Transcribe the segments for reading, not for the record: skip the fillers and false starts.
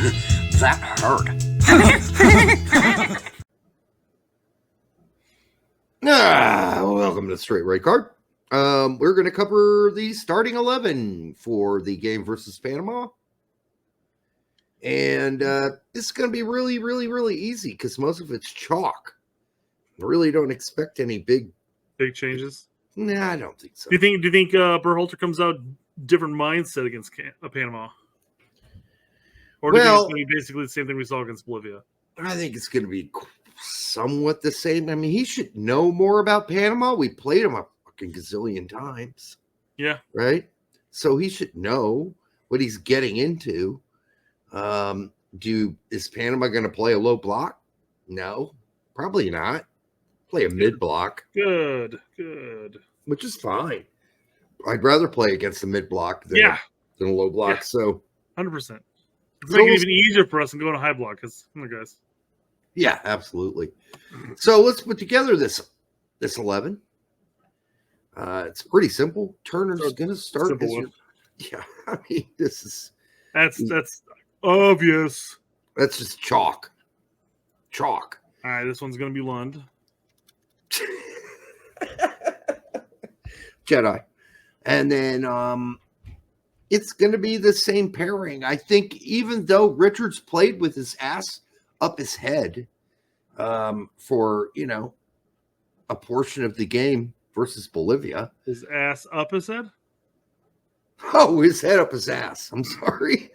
That hurt. Welcome to Straight Red Card. We're going to cover the starting 11 for the game versus Panama. And this is going to be really, really, really easy because most of it's chalk. I really don't expect any big changes. Nah, I don't think so. Do you think Berhalter comes out different mindset against Panama? Or do you think it's going to be basically the same thing we saw against Bolivia? I think it's going to be somewhat the same. I mean, he should know more about Panama. We played him a fucking gazillion times. Yeah. Right? So he should know what he's getting into. Is Panama going to play a low block? No, probably not. Play a mid block. Good. Which is fine. I'd rather play against the mid block than a low block. Yeah. So 100%. It's making it even easier for us than going to high block because, guys. Yeah, absolutely. So let's put together this 11. It's pretty simple. Turner's going to start. Yeah, I mean, this is that's obvious. That's just chalk. All right, this one's going to be Lund. Jedi. And then it's going to be the same pairing. I think even though Richards played with his ass up his head for, a portion of the game versus Bolivia. His ass up his head? Oh, his head up his ass. I'm sorry.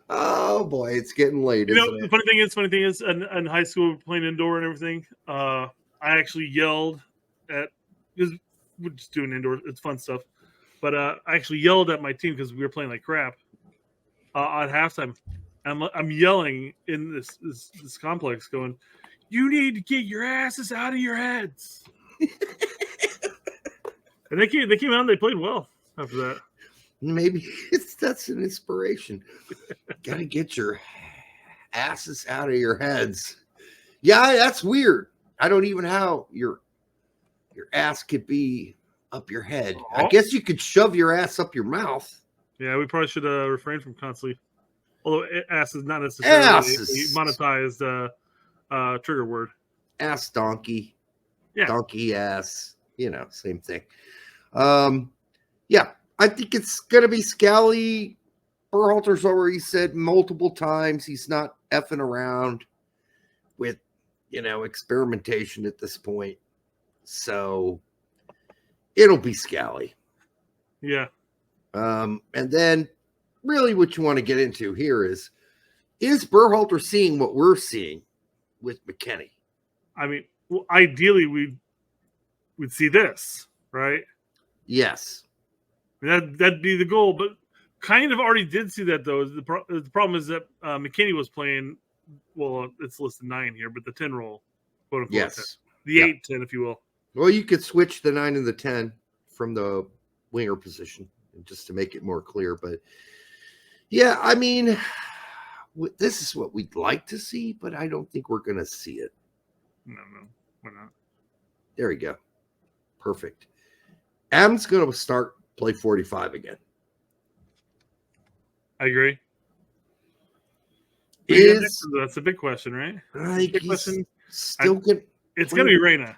Oh, boy, it's getting late, isn't it? The funny thing is, in high school, playing indoor and everything, I actually yelled at, because we're just doing indoor, it's fun stuff, but I actually yelled at my team because we were playing like crap at halftime. I'm yelling in this complex going, you need to get your asses out of your heads. And they came out and they played well after that. Maybe that's an inspiration. Got to get your asses out of your heads. Yeah, that's weird. I don't even know how your ass could be up your head. Oh. I guess you could shove your ass up your mouth. Yeah, we probably should refrain from constantly. Although ass is not necessarily a monetized trigger word. Ass donkey. Yeah. Donkey ass. Same thing. Yeah. I think it's going to be Scally. Berhalter's already said multiple times he's not effing around with, experimentation at this point. So it'll be Scally. Yeah. And then really what you want to get into here is Berhalter seeing what we're seeing with McKennie? I mean, well, ideally we'd see this, right? Yes. That'd be the goal, but kind of already did see that, though. The problem is that McKinney was playing, well, it's listed 9 here, but the 10 role, quote unquote. Yes. 10. The 8-10, if you will. Well, you could switch the 9 and the 10 from the winger position just to make it more clear. But, yeah, I mean, this is what we'd like to see, but I don't think we're going to see it. No, we're not. There we go. Perfect. Adam's going to play 45 again. I agree. That's a big question, right? I think he's still good. It's going to be Reyna.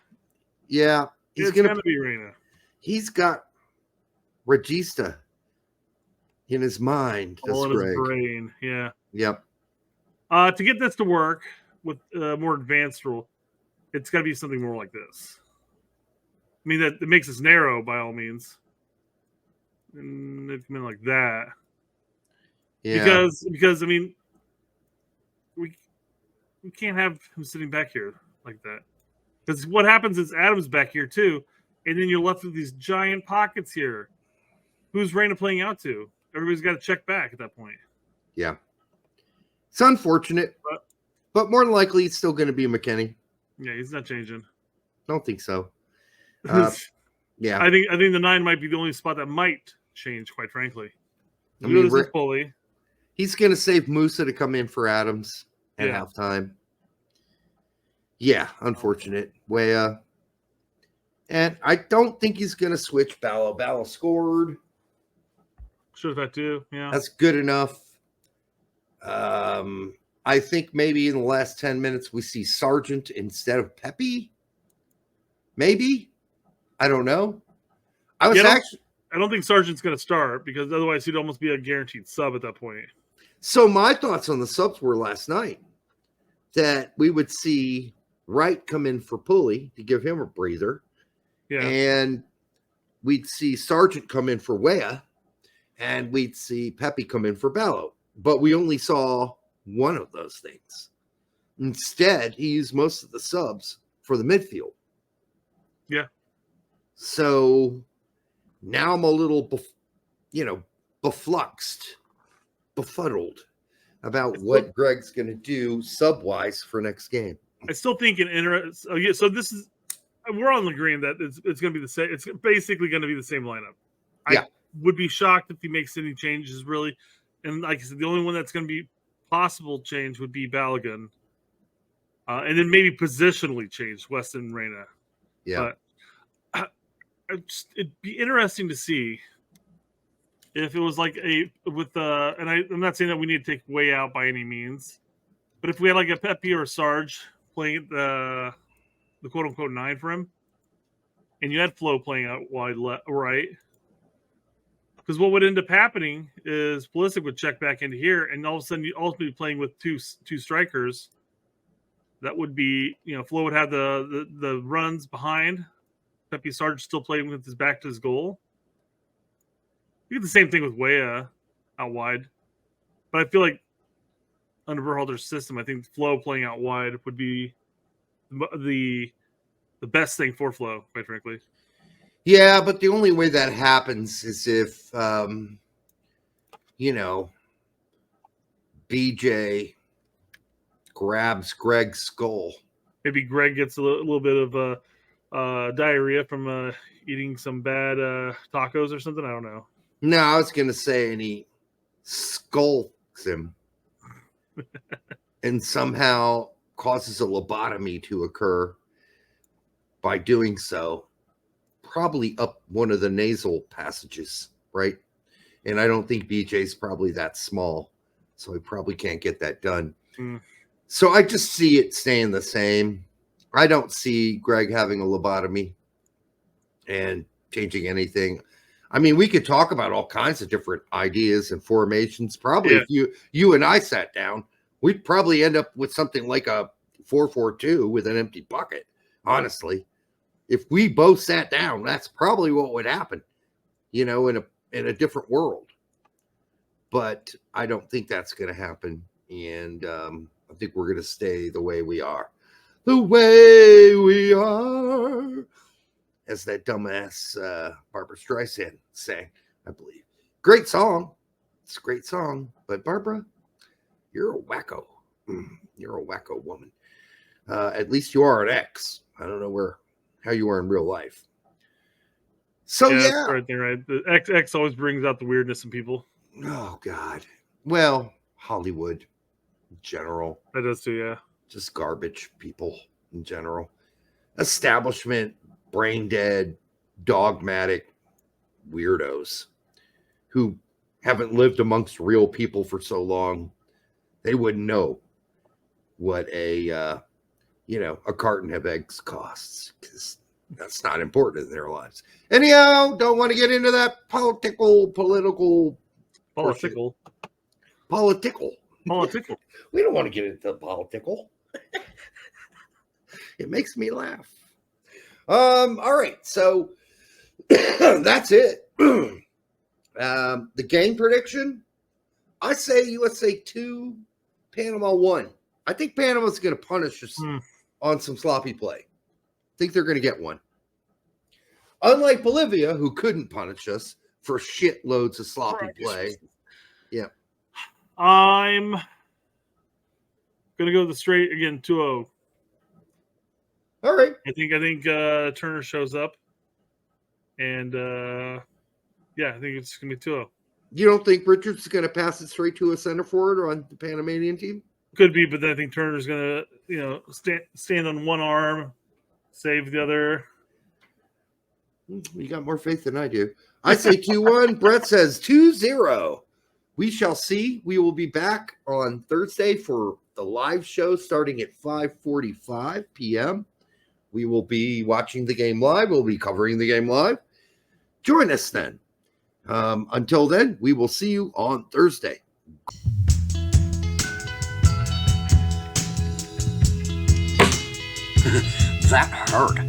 Yeah. It's going to be Reyna. He's got Regista in his mind. All in his brain, yeah. Yep. To get this to work with a more advanced rule, it's got to be something more like this. I mean, that makes us narrow by all means. And it's been like that. Yeah. Because I mean, we can't have him sitting back here like that. Because what happens is Adam's back here too, and then you're left with these giant pockets here. Who's Reyna playing out to? Everybody's got to check back at that point. Yeah. It's unfortunate, but more than likely it's still going to be McKennie. Yeah, he's not changing. Don't think so. Yeah. I think the 9 might be the only spot that might change, quite frankly. I mean, he's going to save Musa to come in for Adams at halftime. Yeah, unfortunate. Weah. And I don't think he's going to switch Bala. Bala scored. Should have had two. Yeah. That's good enough. I think maybe in the last 10 minutes we see Sargent instead of Pepe. Maybe. I don't know. I don't think Sargent's going to start because otherwise he'd almost be a guaranteed sub at that point. So my thoughts on the subs were last night that we would see Wright come in for Pulley to give him a breather. Yeah. And we'd see Sargent come in for Weah, and we'd see Pepe come in for Bello. But we only saw one of those things. Instead, he used most of the subs for the midfield. Yeah. So now I'm a little, befuddled about what Gregg's going to do sub-wise for next game. I still think so this is, we're on the green that it's going to be the same. It's basically going to be the same lineup. Yeah. I would be shocked if he makes any changes, really. And like I said, the only one that's going to be possible change would be Balogun. And then maybe positionally change Weston Reina. Yeah. But it'd be interesting to see if it was like and I'm not saying that we need to take Way out by any means, but if we had like a Pepe or a Sarge playing the quote unquote 9 for him, and you had Flo playing out wide right, because what would end up happening is Pulisic would check back into here, and all of a sudden you also be playing with two strikers. That would be, Flo would have the runs behind. Pepe Sarge still playing with his back to his goal. You get the same thing with Weah out wide. But I feel like under Berhalter's system, I think Flo playing out wide would be the best thing for Flo, quite frankly. Yeah, but the only way that happens is if, BJ grabs Gregg's skull. Maybe Gregg gets a little bit of diarrhea from eating some bad tacos or something. I don't know. No, I was going to say, and he skulks him and somehow causes a lobotomy to occur by doing so, probably up one of the nasal passages, right? And I don't think BJ's probably that small, so he probably can't get that done. So I just see it staying the same. I don't see Gregg having a lobotomy and changing anything. I mean, we could talk about all kinds of different ideas and formations. Probably if you and I sat down, we'd probably end up with something like a 4-4-2 with an empty bucket. Honestly, if we both sat down, that's probably what would happen, in a different world. But I don't think that's going to happen. And I think we're going to stay the way we are. The way we are. As that dumbass Barbara Streisand sang, I believe. Great song. It's a great song. But Barbara, you're a wacko. You're a wacko woman. At least you are an ex. I don't know how you are in real life. So yeah. That's right there, right? The X always brings out the weirdness in people. Oh God. Well, Hollywood in general. That does too, yeah. Just garbage people in general. Establishment, brain dead, dogmatic weirdos who haven't lived amongst real people for so long. They wouldn't know what a carton of eggs costs, because that's not important in their lives. Anyhow, don't want to get into that political. We don't want to get into political. It makes me laugh. All right, so that's it. The game prediction, I say USA 2, Panama 1. I think Panama's going to punish us on some sloppy play. I think they're going to get one. Unlike Bolivia, who couldn't punish us for shitloads of sloppy play. Yeah. I'm going to go the straight again, 2-0. All right. I think Turner shows up. And, I think it's going to be 2-0. You don't think Richards is going to pass it straight to a center forward on the Panamanian team? Could be, but then I think Turner's going to, stand on one arm, save the other. You got more faith than I do. I say 2-1. Brett says 2-0. We shall see. We will be back on Thursday for the live show starting at 5:45 p.m. We will be watching the game live. We'll be covering the game live. Join us then. Until then, we will see you on Thursday. That hurt.